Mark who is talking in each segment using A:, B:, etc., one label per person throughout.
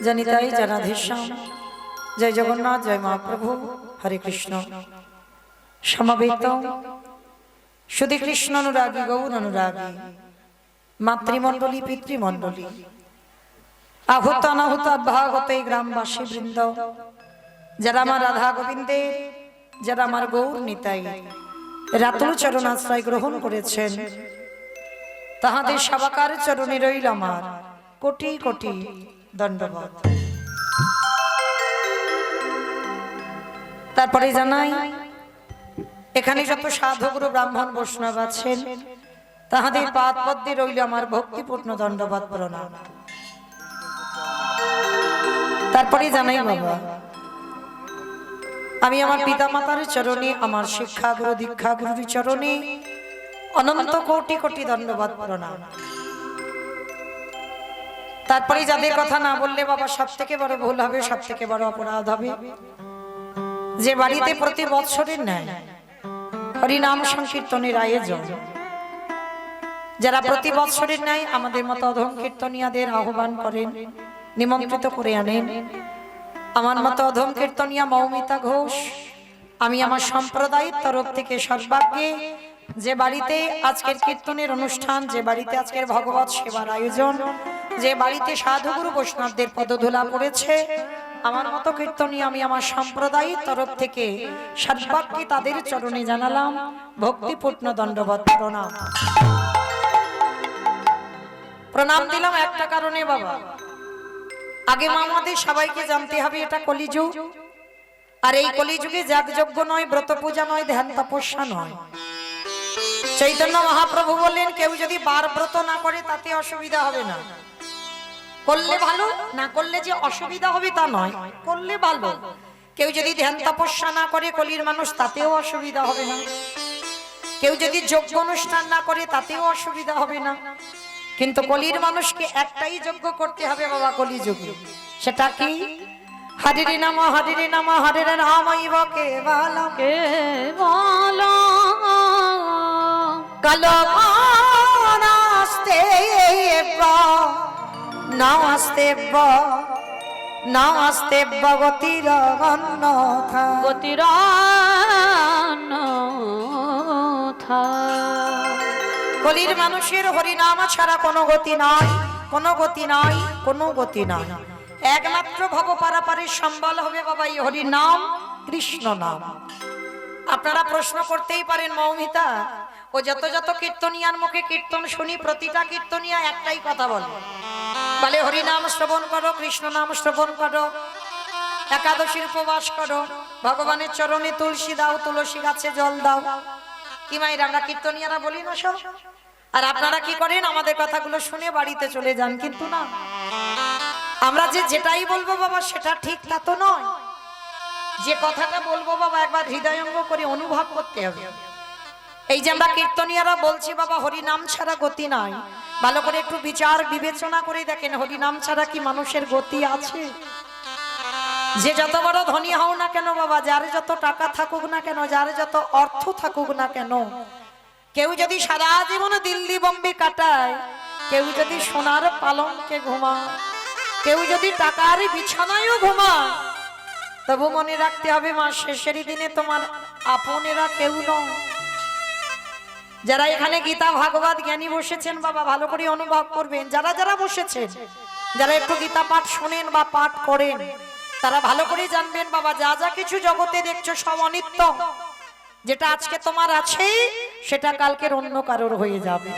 A: जनिताई जनाधीश्याम जय जगन्नाथ जय महाप्रभु हरे कृष्ण समवेत शुद्धि कृष्ण अनुरागी गौर अनुरागी मातृमंडली पितृमंडली आहूत अनाहूत अभ्यागत ग्रामवासी बृंद जरा आमार राधा गोविंदे जरा आमार गौर निताई रातुल चरण आश्रय ग्रहण करेছেন তাহাদের সবাকার চরণে রইল আমার কোটি কোটি দণ্ডবত। তারপরে জানাই এখানে যত সাধুগুরু ব্রাহ্মণ বৈষ্ণব আছেন তাহাদের পাদ পদ্মে রইল আমার ভক্তিপূর্ণ দণ্ডবত প্রণাম। তারপরে জানাই বাবা আমি আমার পিতা মাতার চরণে আমার শিক্ষা গুরু দীক্ষা গুরুর চরণে অনন্ত কোটি কোটি দণ্ডবত প্রণাম। তারপরে যাদের কথা না বললে বাবা সব থেকে বড় ভুল হবে, সব থেকে বড় অপরাধ হবে, যে বাড়িতে প্রতি বৎসরের ন্যায় হরিনাম সংকীর্তনের আয়োজন, যারা প্রতি বৎসরের ন্যায় আমাদের মতো অধম কীর্তনিয়াদের আহ্বান করেন, নিমন্ত্রিত করে আনেন। আমার মতো অধম কীর্তনিয়া মৌমিতা ঘোষ আমি আমার সম্প্রদায়ের তরফ থেকে সর্বাগ্যে যে বাড়িতে আজকের কীর্তনের অনুষ্ঠান, যে বাড়িতে আজকের ভগবত সেবার আয়োজন, যে বাড়িতে সাধুগুরু বৈষ্ণবদের পদধূলা পড়েছে, আমার মতো কীর্তনী আমি আমার সম্প্রদায়ের তরফ থেকে সর্বাগ্যে তাদের চরণে জানালাম ভক্তিপূর্ণ দণ্ডবত প্রণাম। প্রণাম দিলাম একটা কারণে বাবা, আগে আমাদের সবাইকে জানতে হবে এটা কলিযুগ, আর এই কলিযুগে যাগযজ্ঞ নয়, ব্রত পূজা নয়, ধ্যান তপস্যা নয়। চৈতন্য মহাপ্রভু বললেন কেউ যদি বার ব্রত না করে তাতে অসুবিধা হবে না, করলে ভালো, না করলে যে অসুবিধা হবে তা নয়, করলে ভালো। কেউ যদি ধ্যান তপস্যা না করে কলির মানুষ তাতেও অসুবিধা হবে না, কেউ যদি যজ্ঞ অনুষ্ঠান না করে তাতেও অসুবিধা হবে না, কিন্তু কলির মানুষকে একটাই যজ্ঞ করতে হবে বাবা কলিযুগে। সেটা কি? হরিরে নাম হরিরে নাম হরিরে নামাইব কেবলম কেবলম কালো নাস্তে নাস্তে নাস্তে গতির অন্যথা গতির অন্যথা। কলির মানুষের হরিনাম ছাড়া কোনো গতি নাই, কোনো গতি নাই, কোনো গতি নাই। একমাত্র ভব পারাপারের সম্বল হবে বাবা এই হরিনাম, কৃষ্ণ নাম। আপনারা প্রশ্ন করতেই পারেন মৌমিতা ও যত যত কীর্তনিয়ার মুখে কীর্তন শুনি প্রতিটা কীর্তনিয়া একটাই কথা বলে, বলে হরিনাম শ্রবণ করো, কৃষ্ণ নাম শ্রবণ করো, একাদশীর উপবাস করো, ভগবানের চরণে তুলসী দাও, তুলসী গাছে জল দাও। কি মায়ের আমরা কীর্তনিয়ারা বলি না সব? আর আপনারা কি করেন? আমাদের কথাগুলো শুনে বাড়িতে চলে যান, কিন্তু না, আমরা যেটাই বলবো বাবা সেটা ঠিক তা তো নয়। যে কথাটা বলবো বাবা একবার হৃদয়ঙ্গ করে অনুভব করতে হবে। এই যে আমরা কীর্তনিয়ারা বলছি বাবা হরিনাম ছাড়া গতি নাই, ভালো করে একটু বিচার বিবেচনা করে দেখেন হরিনাম ছাড়া কি মানুষের গতি আছে? যে যত বড় ধনী হও না কেন বাবা, যার যত টাকা থাকুক না কেন, যার যত অর্থ থাকুক না কেন, কেউ যদি সারা জীবন দিল্লি বোম্বে কাটায়, কেউ যদি সোনার পালঙ্কে ঘুমায়, কেউ যদি টাকার বিছানায়ও ঘুমায়, তবু মনে রাখতে হবে মা শেষের দিনে তোমার আপনেরা কেউ নয়। যারা এখানে গীতা ভাগবত জ্ঞানী বসেছেন বাবা ভালো করে অনুভব করবেন, যারা যারা বসেছেন, যারা একটু গীতা পাঠ শোনেন বা পাঠ করেন, তারা ভালো করে জানবেন বাবা যা যা কিছু জগতে দেখছো সব অনিত্য। যেটা আজকে তোমার আছে সেটা কালকের অন্য কারোর হয়ে যাবে।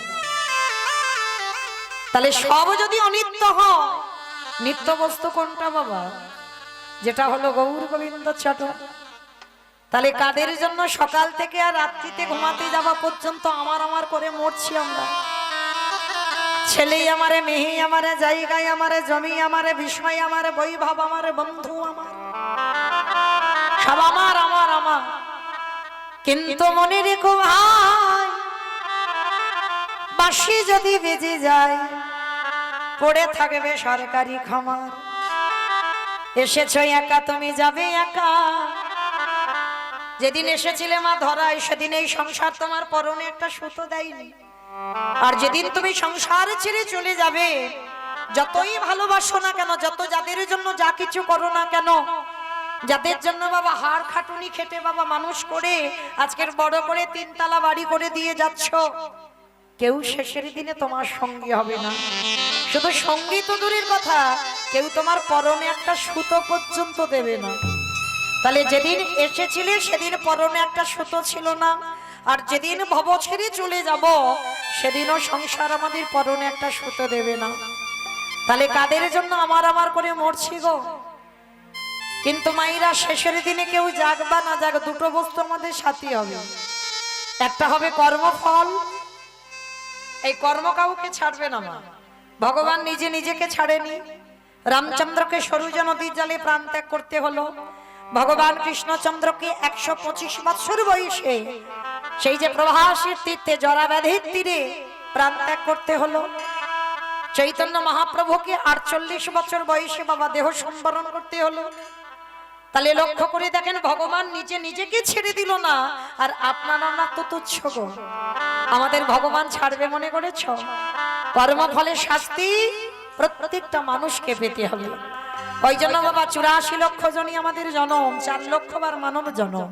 A: তাহলে সব যদি অনিত্য হয়, নিত্য বস্তু কোনটা বাবা? যেটা হলো গৌর গোবিন্দ চট। তাহলে কাদের জন্য সকাল থেকে আর রাত্রিতে ঘুমাতে যাওয়া পর্যন্ত আমার আমার করে মরছি আমরা? ছেলে আমারে, মেয়ে আমারে, জায়গায় আমারে, জমি আমারে, বিষয় আমারে, বৈভব আমারে, বন্ধু আমার, সব আমার আমার আমার। কিন্তু মনে রেখো ভাই, বাঁশি যদি বেজে যায় পড়ে থাকবে সরকারি খামার। এসেছো একা, তুমি যাবে একা। যেদিন এসেছিলে মা ধরায় সেদিন এই সংসার তোমার পরনে একটা সুতো দেয়নি, আর যেদিন তুমি সংসার ছেড়ে চলে যাবে যতই ভালোবাসো না কেন, যত যাদের জন্য যা কিছু করো না কেন, যাদের জন্য বাবা হাড় খাটুনি খেটে বাবা মানুষ করে আজকের বড় করে 3 তলা বাড়ি করে দিয়ে যাচ্ছ, কেউ শেষের দিনে তোমার সঙ্গী হবে না। শুধু সঙ্গী তো দূরের কথা, কেউ তোমার পরনে একটা সুতো পর্যন্ত দেবে না। তাহলে যেদিন এসেছিলে সেদিন পরনে একটা সুতো ছিল না, আর যেদিন ভব ছেড়ে চলে যাব সেদিনও সংসার আমাদের পরনে একটা সুতো দেবে না। তাহলে কাদের জন্য আমার আমার করে মরছি গো। কিন্তু মাইরা শেষের দিনে কেউ যাক বা না যাক, দুটো বস্তু আমাদের সাথী হবে। একটা হবে কর্মফল, এই কর্ম কাউকে ছাড়বে না মা। ভগবান নিজে নিজেকে ছাড়েনি। রামচন্দ্রকে সরুজা নদীর জলে প্রাণ ত্যাগ করতে হলো। ভগবান কৃষ্ণচন্দ্রকে 125 বছর বয়সে সেই যে প্রভাসের তীর্থে জরা ব্যাধির তীরে প্রাণ ত্যাগ করতে হলো। চৈতন্য মহাপ্রভুকে 48 বছর বয়সে বাবা দেহ সম্বরণ করতে হলো। তাহলে লক্ষ্য করে দেখেন, ভগবান নিজে নিজেকে ছেড়ে দিল না, আর আপনারা না তো তুচ্ছ গো। আমাদের ভগবান ছাড়বে মনে করেছ? কর্মফলের শাস্তি প্রত্যেকটা মানুষকে পেতে হবে। ওই জন্য বাবা 84 লক্ষ জনই আমাদের জনম, 4 লক্ষ বার মানব জনম।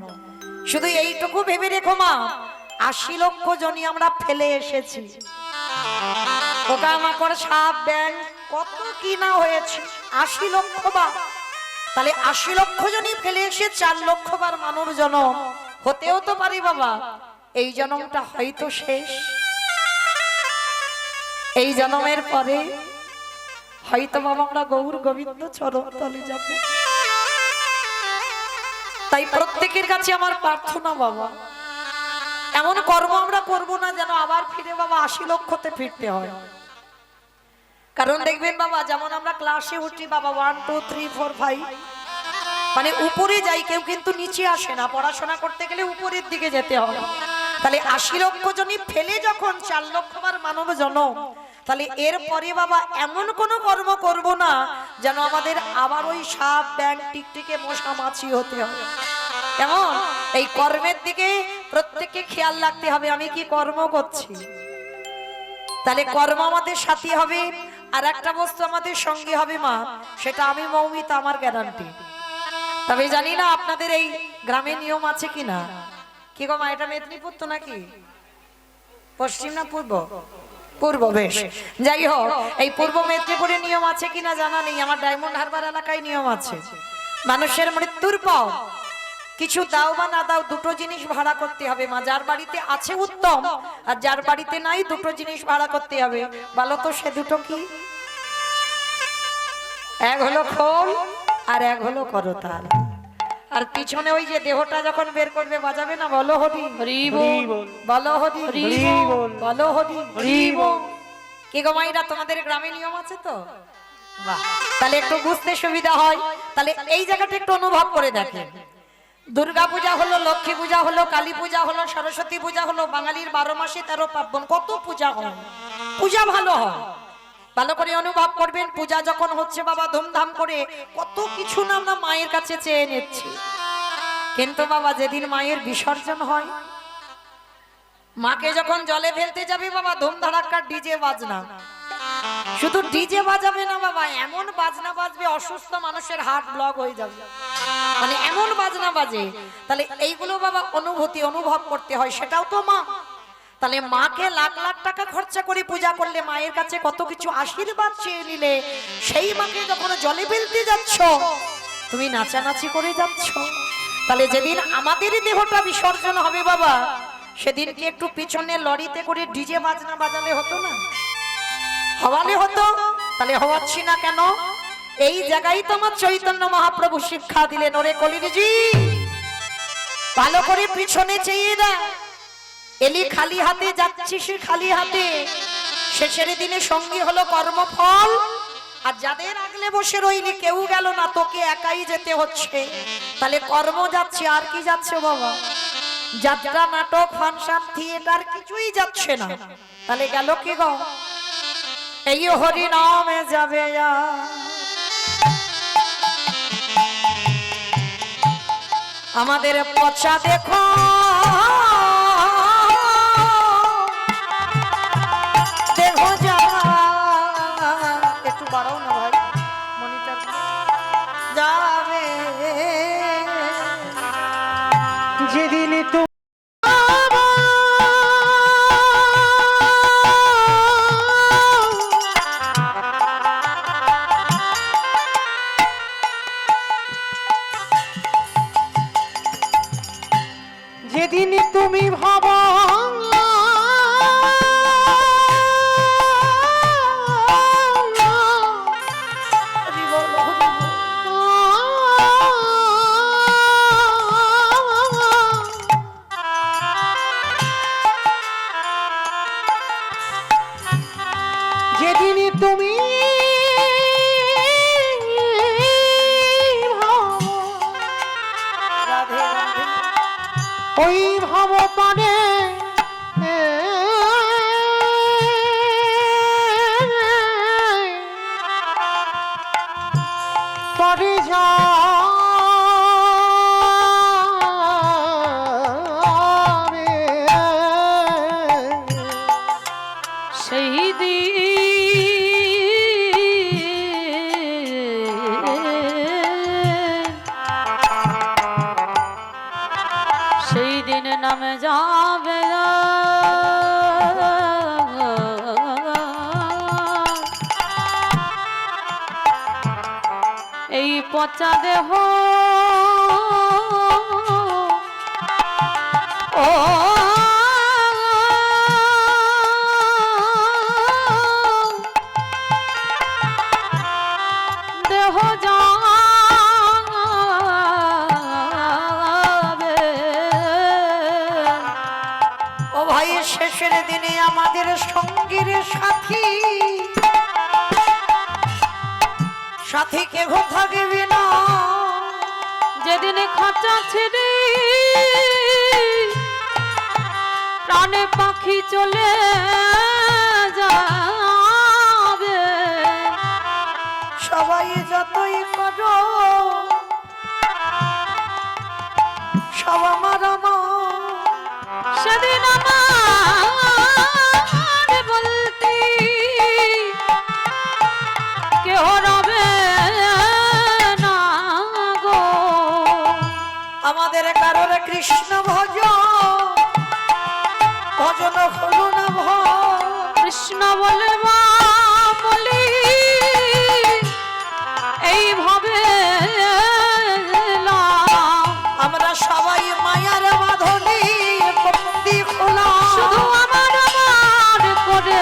A: শুধু এইটুকু ভেবে রেখো মা, 80 লক্ষ জনই আমরা ফেলে এসেছি। পোকামাকড়, সাপ, ব্যাঙ, কত কি না হয়েছে, 80 লক্ষ বার। তাহলে 80 লক্ষ জনই ফেলে এসে 4 লক্ষ বার মানব জনম হতেও তো পারি বাবা। এই জনমটা হয়তো শেষ, এই জনমের পরে হয়তো বাবা আমরা গৌর গোবিন্দ চরণ তলে যাব। তাই প্রত্যেকের কাছে আমার প্রার্থনা বাবা, এমন কর্ম আমরা করব না যেন আবার ফিরে বাবা 80 লক্ষতে ফিরতে হয়। কারণ দেখবেন বাবা, যেমন আমরা ক্লাসে উঠি বাবা 1 2 3 4 5 মানে উপরে যাই, কেউ কিন্তু নিচে আসে না। পড়াশোনা করতে গেলে উপরের দিকে যেতে হয়। তাহলে 80 লক্ষ জনই ফেলে যখন 4 লক্ষ বার মানব জনম, তাহলে এরপরে বাবা এমন কোন কর্ম করব না যেন আমাদের আবার ওই সাপ, ব্যাঙ, টিকটিকে, মশা, মাছি হতে হবে। কেমন? এই কর্মের দিকে প্রত্যেককে খেয়াল রাখতে হবে, আমি কি কর্ম করছি। তাহলে কর্ম আমাদের সাথী হবে। আর একটা বস্তু আমাদের সঙ্গে হবে মা, সেটা আমি মৌমিতা, আমার গ্যারান্টি। তবে জানি না আপনাদের এই গ্রামে নিয়ম আছে কিনা। কি গো মা, এটা মেদিনীপুর তো নাকি পশ্চিম না পূর্ব? পূর্ব, বেশ। যাই হোক, এই পূর্ব মেদিনীপুরে নিয়ম আছে কিনা জানা নেই। আমার ডায়মন্ড হারবার এলাকায় নিয়ম আছে, মানুষের মৃত্যুর পর কিছু দাও বা না দাও, দুটো জিনিস ভাড়া করতে হবে মা। যার বাড়িতে আছে উত্তম, আর যার বাড়িতে নাই দুটো জিনিস ভাড়া করতে হবে। বলো তো সে দুটো কি? এক হলো খোল আর এক হলো করতাল। আর পিছনে ওই যে দেহটা যখন বের করবে বাজাবে না, বলো হরি হরি বল, বলো হরি হরি বল, বলো হরি হরি বল। কি গো মাইরা, তোমাদের গ্রামে নিয়ম আছে তো? বাহ, তাহলে একটু বুঝতে সুবিধা হয়। তাহলে এই জায়গাটা একটু অনুভব করে দেখেন। দুর্গা পূজা হলো, লক্ষ্মী পূজা হলো, কালী পূজা হলো, সরস্বতী পূজা হলো, বাঙালির 12 মাসে 13 পার্বণ, কত পূজা হয়। পূজা ভালো হয়, ভালো করে অনুভব করবেন। পূজা যখন হচ্ছে বাবা ধুমধাম করে, কত কিছু না আমরা মায়ের কাছে চেয়ে নিচ্ছি। কিন্তু বাবা যেদিন মায়ের বিসর্জন হয়, মাকে যখন জলে ফেলতে যাবে বাবা, ধুমধাড়াক্কা ডিজে বাজনা। শুধু ডিজে বাজাবে না বাবা, এমন বাজনা বাজবে অসুস্থ মানুষের হার্ট ব্লক হয়ে যাবে, মানে এমন বাজনা বাজে। তাহলে এইগুলো বাবা অনুভূতি, অনুভব করতে হয়, সেটাও তো মা। তাহলে মাকে লাখ লাখ টাকা খরচা করে পূজা করলে, মায়ের কাছে কত কিছু আশীর্বাদ চেয়ে নিলে, সেই মাকে যখন জলে ফেলতে যাচ্ছ তুমি নাচানাচি করে যাচ্ছ। তাহলে যেদিন আমাদের দেহটা বিসর্জন হবে বাবা, সেদিন কি একটু পিছনে লরিতে করে ডিজে বাজনা বাজালে হতো না? হওয়ালে হতো। তাহলে হওয়াচ্ছি না কেন? এই জায়গায় তো আমার চৈতন্য মহাপ্রভু শিক্ষা দিলেন, ওরে কলিরজি ভালো করে পিছনে চেয়ে না, এলি খালি হাতে যাচ্ছিস, খালি হাতে। শেষের দিনে সঙ্গী হলো কর্মফল। আর যাদের আগলে বসে রইলি, কেউ গেল না, তোকে একাই যেতে হচ্ছে। তাহলে কর্ম যাচ্ছে, আর কি যাচ্ছে বাবা? যাত্রা, নাটক, ফাংশন, থিয়েটার কিছুই যাচ্ছে না। তাহলে গেল কি গো? এই হরি নামে যাবে। আমাদের পচা দেখো, দেখো যা, একটু বাড়াও না ভাই, মনিটর যাবে
B: যেদিন তো যেদিন তুমি ভাবো যেদিন তুমি
A: রাধে রাধে
B: ওই ভাব পানে পরে যাবে
C: সেই দিন নামে যাবে এই পচা দেহ ও দেহ যাবে
A: ও ভাই শেষের দিনে আমাদের সঙ্গীর সাথী সাথী কেহ থাকবে না
C: যেদিন খাঁচা ছেড়ে প্রাণে পাখি চলে যাবে
A: সবাই যতই করো সব আমার
C: সেদিন আমার বলতে কেহ রবে না গো
A: আমাদের কারোর কৃষ্ণ ভজন হলো না
C: কৃষ্ণ বলে মা বলি এইভাবে
A: আমরা সবাই মায়ার বাঁধনে বন্দি খোলা
C: শুধু আমার আমার করে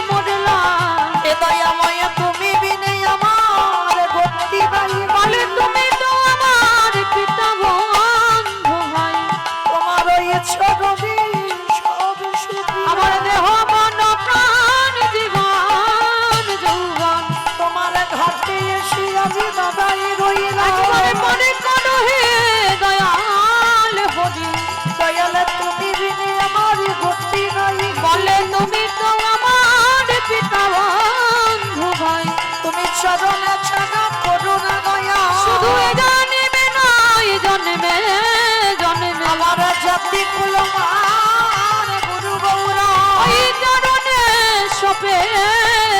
C: মরলাম
A: এ দয়াময় তুমি বিনে আমার গতি নাই
C: বলে তুমি তো আমার পিতা বন্ধু ভাই
A: তোমার ওই চরণে সব সুখী
C: আমার দেহ মন প্রাণ জীবন যৌবন
A: তোমার ঘাটে এসে আমি দাদাই রইলাম
C: একবারে মনে করো হে দয়াল হরি
A: দয়াল তুমি বিনে আমার গতি নাই
C: বলে তুমি তো আমার পিতা বন্ধু ভাই
A: তুমি চরণে ছাড়া করো না দয়া
C: শুধু এ জন্মে নয় জন্মে জন্মে
A: আমার জাতি কুলমান গুরু গৌরা
C: ওই চরণে সপে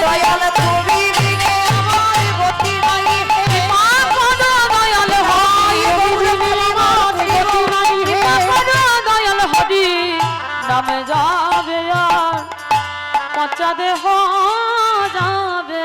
A: দয়াল তুমি বিনে আমার গতি নাই
C: মা কোনো দয়াল হয় দয়াল হরি নামে যাবে আর পচা দেহ যাবে